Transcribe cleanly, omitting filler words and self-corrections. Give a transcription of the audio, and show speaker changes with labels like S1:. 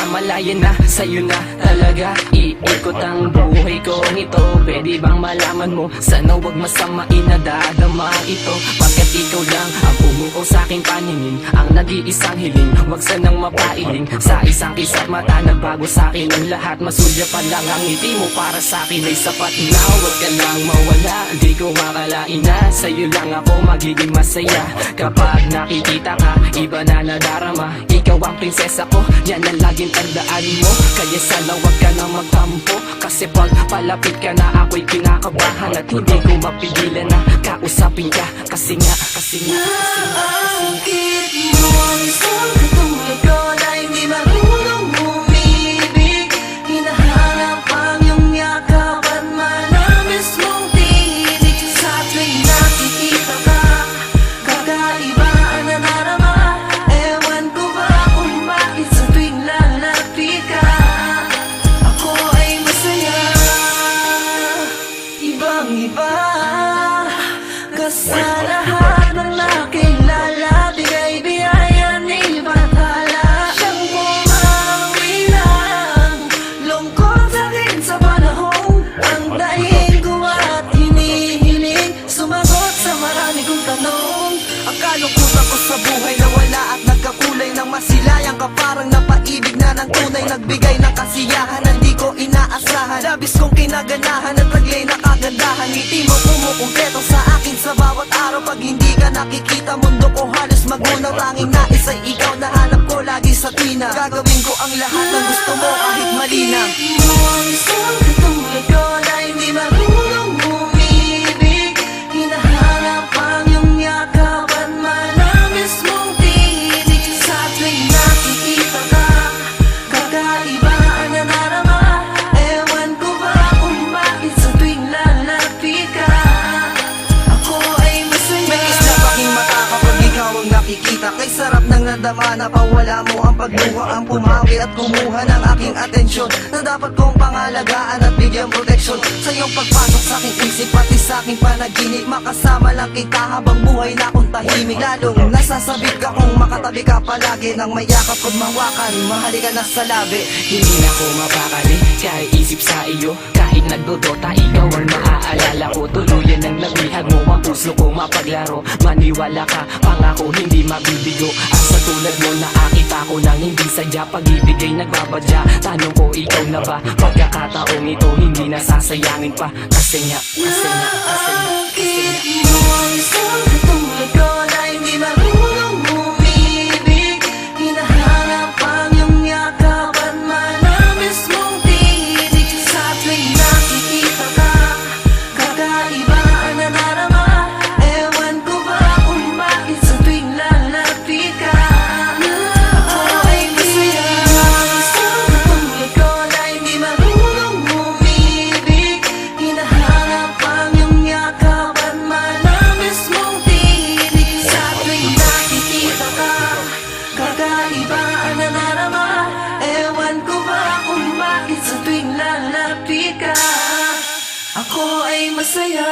S1: malaya na, sa'yo na talaga iikot ang buhay ko nito. Pwede bang malaman mo, sana wag masamain na dadama ito. Bakit ikaw lang ang pumukaw sa'king paningin, ang nag-iisang hiling, wag sanang mapailing. Sa isang kisat mata, nagbago sa'kin ang lahat. Masulya pa lang ang ngiti mo, para sa'kin ay sapat na. Wag ka lang mawala, di ko makalain na sa'yo lang ako magiging masaya. Kapag nakikita ka, iba na nadarama. Ikaw ang prinsesa ko, yan ang laging tandaan mo. Kaya sana wag ka na magtampo, kasi pag palapit ka na ako'y kinakabahan. At hindi ko mapigilan na kausapin ka, kasi nga
S2: Naakit mo ang isang katulad ko na hindi marunong umibig. Hinahanap ang iyong yakap at manamis mong tinig. Sa tuwing nakikita ka, kakaiba ang nanarama. Ewan ko ba kung bakit sa tuwing lalapit ka, ako ay masaya. Ibang iba ka sa lahat ng nakilala. Bigay biyaya ni Bathala, siyang bumawi ng lungkot sa'kin sa panahon. Ang dahilan ko at hinihiling, sumagot sa marami kong tanong.
S3: Ang kalungkutan ko sa buhay na wala at nagkakulay ng masilayang ka, parang napaibig na ng tunay, nagbigay ng kasiyahan na di ko inaasahan. Labis kong kinaganahan at taglay na kagandahan. Ngiti mo kumukumpleto sa akin sa bawat araw. Pag hindi ka nakikita, mundo ko halos magunaw. Tanging nais ay ikaw, nahanap ko lagi sa tuwina. Gagawin ko ang lahat ng gusto mo kahit mali na.
S2: Naakit mo ang isang katulad ko na hindi marunong umibig. Hinahanap ang iyong yakap at manamis mong tinig. Sa tuwing nakikita ka, kakaiba ang nanarama. Ewan ko ba kung bakit sa tuwing lalapit ka, ako ay masaya.
S3: May isla paking mata kapag ikaw ang nakikita. Kay sarap ng nadama na pawala mo ang pagluha, ang pumawi at kumuha ng aking atensyon, na dapat kong pangalagaan at bigyan proteksyon. Sa iyong pagpasok sa aking isip, pati sa aking panaginip, makasama lang kita habang buhay na akong tahimik. Lalong nasasabik ka kung makatabi ka palagi, nang may yakap ko't mawakan, mahalikan na sa labi.
S1: hindi na ko mapakali, kahit isip sa iyo. Kahit nagdodota, ikaw ang maaalala ko. Tuluyan ang nabihag mo, ang puso ko mapaglaro. Maniwala ka, pangako hindi mabibigo. At sa tulad mo, nakakita ko nang hindi sadya. Pag-ibig ay nagbabadya, tanong ko ikaw na ba? Pagkakataong ito, hindi nasasayangin pa. Kasi nga
S2: Naakit mo ang isang katulad ko na hindi marunong umibig. Hinahanap ang iyong yakap at manamis mong tinig. Sa tuwing nakikita ka, kakaiba ang nanarama. Ewan ko ba kung bakit sa tuwing lalapit ka, ako ay masaya. Isang katulad ko na hindi marunong umibig. Hinahanap ang iyong yakap at manamis mong tinig. Sa tuwing nakikita ka, kakaiba ang nanarama. Ewan ko ba kung bakit sa tuwing lalapit ka, ako ay masaya.